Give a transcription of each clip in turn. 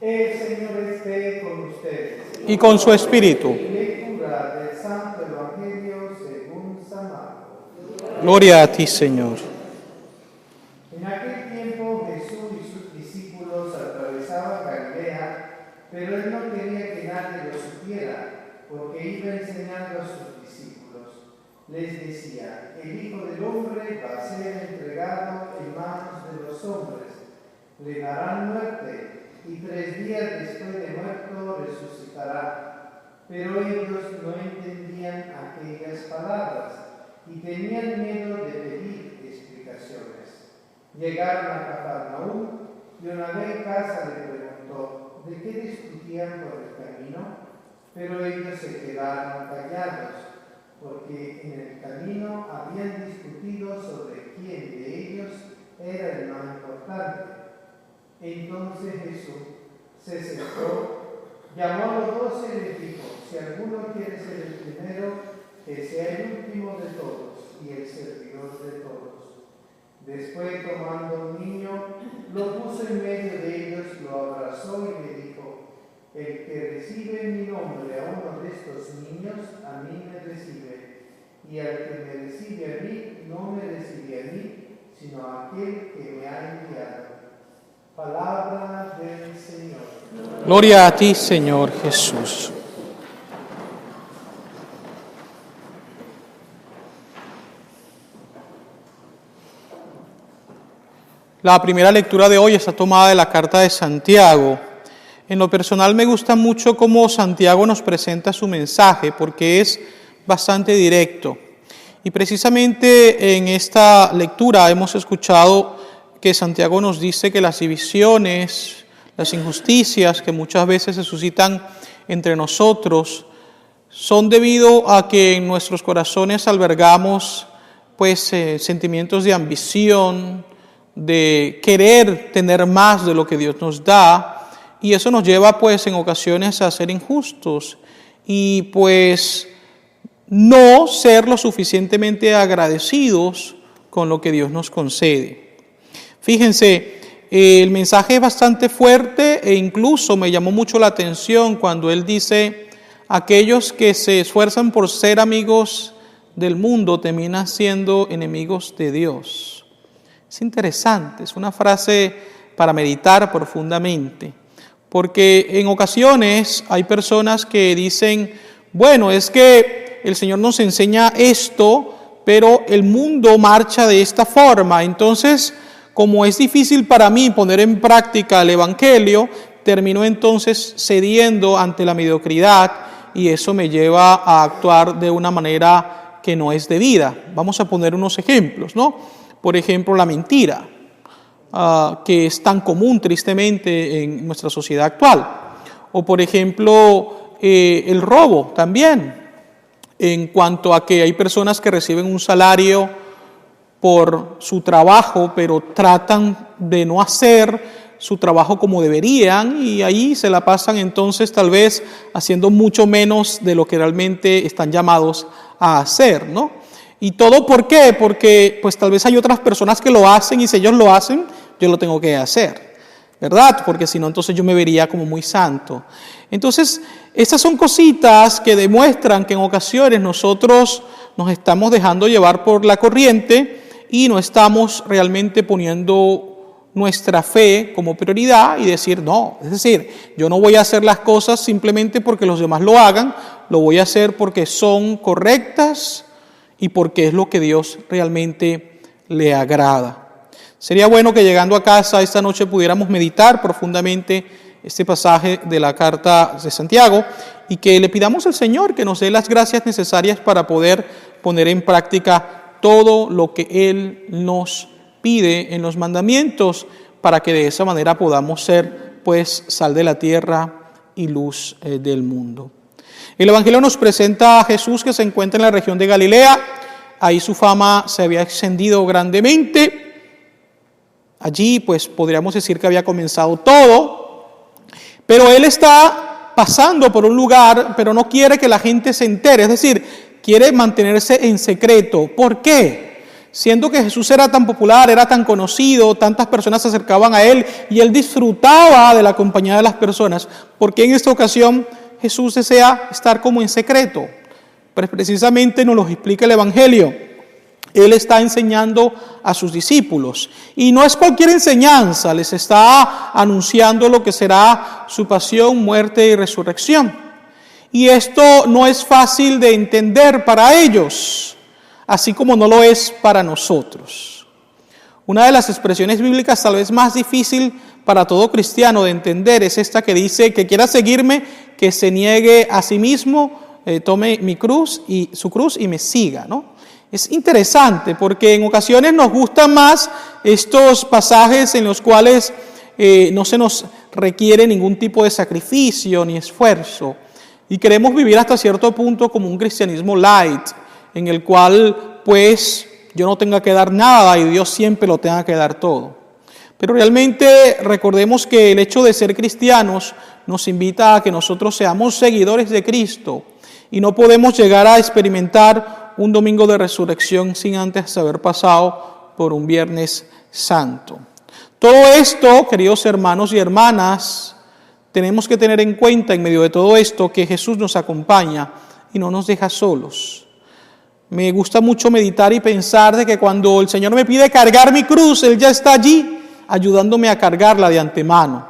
El Señor esté con ustedes. Y con su espíritu. Lectura del Santo Evangelio según San Marcos. Gloria a ti, Señor. En aquel tiempo Jesús y sus discípulos atravesaban Galilea, pero él no quería que nadie lo supiera, porque iba enseñando a sus discípulos. Les decía: el Hijo del Hombre va a ser entregado en manos de los hombres, le darán muerte, y 3 días después de muerto resucitará. Pero ellos no entendían aquellas palabras y tenían miedo de pedir explicaciones. Llegaron a Cafarnaúm y una vez en casa le preguntó: ¿de qué discutían por el camino? Pero ellos se quedaron callados, porque en el camino habían discutido sobre quién de ellos era el más importante. Entonces Jesús se sentó, llamó a los 12 y les dijo: si alguno quiere ser el primero, que sea el último de todos y el servidor de todos. Después, tomando un niño, lo puso en medio de ellos, lo abrazó y le dijo: el que recibe en mi nombre a uno de estos niños, a mí me recibe, y al que me recibe a mí, no me recibe a mí, sino a aquel que me ha enviado. Palabra del Señor. Gloria a ti, Señor Jesús. La primera lectura de hoy está tomada de la carta de Santiago. En lo personal me gusta mucho cómo Santiago nos presenta su mensaje, porque es bastante directo. Y precisamente en esta lectura hemos escuchado que Santiago nos dice que las divisiones, las injusticias que muchas veces se suscitan entre nosotros son debido a que en nuestros corazones albergamos sentimientos de ambición, de querer tener más de lo que Dios nos da, y eso nos lleva en ocasiones a ser injustos y no ser lo suficientemente agradecidos con lo que Dios nos concede. Fíjense, el mensaje es bastante fuerte e incluso me llamó mucho la atención cuando él dice: aquellos que se esfuerzan por ser amigos del mundo terminan siendo enemigos de Dios. Es interesante, es una frase para meditar profundamente, porque en ocasiones hay personas que dicen: bueno, es que el Señor nos enseña esto, pero el mundo marcha de esta forma, entonces como es difícil para mí poner en práctica el Evangelio, termino entonces cediendo ante la mediocridad y eso me lleva a actuar de una manera que no es debida. Vamos a poner unos ejemplos, ¿no? Por ejemplo, la mentira, que es tan común tristemente en nuestra sociedad actual. O por ejemplo, el robo también, en cuanto a que hay personas que reciben un salario por su trabajo, pero tratan de no hacer su trabajo como deberían y ahí se la pasan entonces tal vez haciendo mucho menos de lo que realmente están llamados a hacer, ¿no? ¿Y todo por qué? Porque tal vez hay otras personas que lo hacen y si ellos lo hacen, yo lo tengo que hacer, ¿verdad? Porque si no, entonces yo me vería como muy santo. Entonces, estas son cositas que demuestran que en ocasiones nosotros nos estamos dejando llevar por la corriente y no estamos realmente poniendo nuestra fe como prioridad y decir no, es decir, yo no voy a hacer las cosas simplemente porque los demás lo hagan, lo voy a hacer porque son correctas y porque es lo que Dios realmente le agrada. Sería bueno que llegando a casa esta noche pudiéramos meditar profundamente este pasaje de la carta de Santiago y que le pidamos al Señor que nos dé las gracias necesarias para poder poner en práctica todo lo que Él nos pide en los mandamientos para que de esa manera podamos ser sal de la tierra y luz del mundo. El Evangelio nos presenta a Jesús que se encuentra en la región de Galilea. Ahí su fama se había extendido grandemente. Allí podríamos decir que había comenzado todo, pero Él está pasando por un lugar, pero no quiere que la gente se entere, es decir, quiere mantenerse en secreto. ¿Por qué? siendo que Jesús era tan popular, era tan conocido, tantas personas se acercaban a Él y Él disfrutaba de la compañía de las personas, ¿por qué en esta ocasión Jesús desea estar como en secreto? Pues precisamente nos lo explica el Evangelio. Él está enseñando a sus discípulos y no es cualquier enseñanza, les está anunciando lo que será su pasión, muerte y resurrección. Y esto no es fácil de entender para ellos, así como no lo es para nosotros. Una de las expresiones bíblicas tal vez más difícil para todo cristiano de entender es esta que dice: que quiera seguirme, que se niegue a sí mismo, tome su cruz y me siga, ¿no? Es interesante porque en ocasiones nos gustan más estos pasajes en los cuales no se nos requiere ningún tipo de sacrificio ni esfuerzo y queremos vivir hasta cierto punto como un cristianismo light, en el cual pues yo no tenga que dar nada y Dios siempre lo tenga que dar todo. Pero realmente recordemos que el hecho de ser cristianos nos invita a que nosotros seamos seguidores de Cristo y no podemos llegar a experimentar un domingo de resurrección sin antes haber pasado por un Viernes Santo. Todo esto, queridos hermanos y hermanas, tenemos que tener en cuenta en medio de todo esto que Jesús nos acompaña y no nos deja solos. Me gusta mucho meditar y pensar de que cuando el Señor me pide cargar mi cruz, Él ya está allí ayudándome a cargarla de antemano.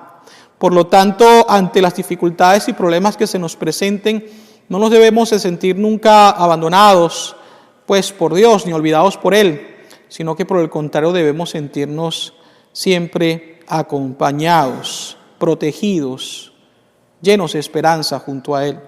Por lo tanto, ante las dificultades y problemas que se nos presenten, no nos debemos de sentir nunca abandonados, pues por Dios, ni olvidados por Él, sino que por el contrario debemos sentirnos siempre acompañados, protegidos, llenos de esperanza junto a Él.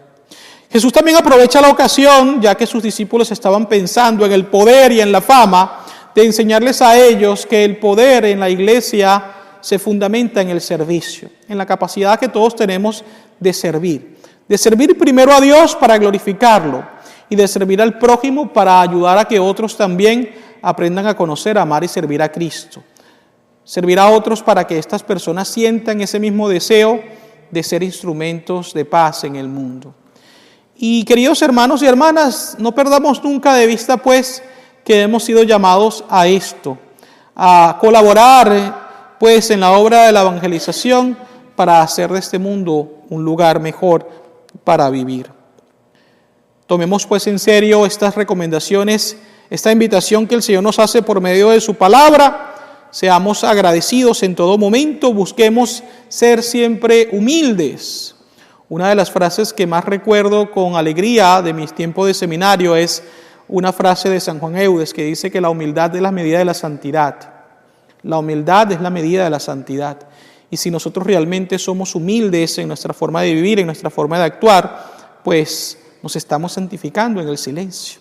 Jesús también aprovecha la ocasión, ya que sus discípulos estaban pensando en el poder y en la fama, de enseñarles a ellos que el poder en la iglesia se fundamenta en el servicio, en la capacidad que todos tenemos de servir primero a Dios para glorificarlo, y de servir al prójimo para ayudar a que otros también aprendan a conocer, a amar y servir a Cristo. Servir a otros para que estas personas sientan ese mismo deseo de ser instrumentos de paz en el mundo. Y queridos hermanos y hermanas, no perdamos nunca de vista pues que hemos sido llamados a esto, a colaborar pues en la obra de la evangelización para hacer de este mundo un lugar mejor para vivir. Tomemos pues en serio estas recomendaciones, esta invitación que el Señor nos hace por medio de su palabra. Seamos agradecidos en todo momento, busquemos ser siempre humildes. Una de las frases que más recuerdo con alegría de mis tiempos de seminario es una frase de San Juan Eudes que dice que la humildad es la medida de la santidad. La humildad es la medida de la santidad. Y si nosotros realmente somos humildes en nuestra forma de vivir, en nuestra forma de actuar, pues nos estamos santificando en el silencio.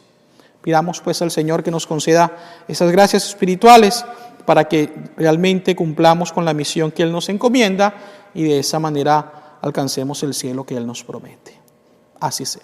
Pidamos pues al Señor que nos conceda esas gracias espirituales para que realmente cumplamos con la misión que Él nos encomienda y de esa manera alcancemos el cielo que Él nos promete. Así sea.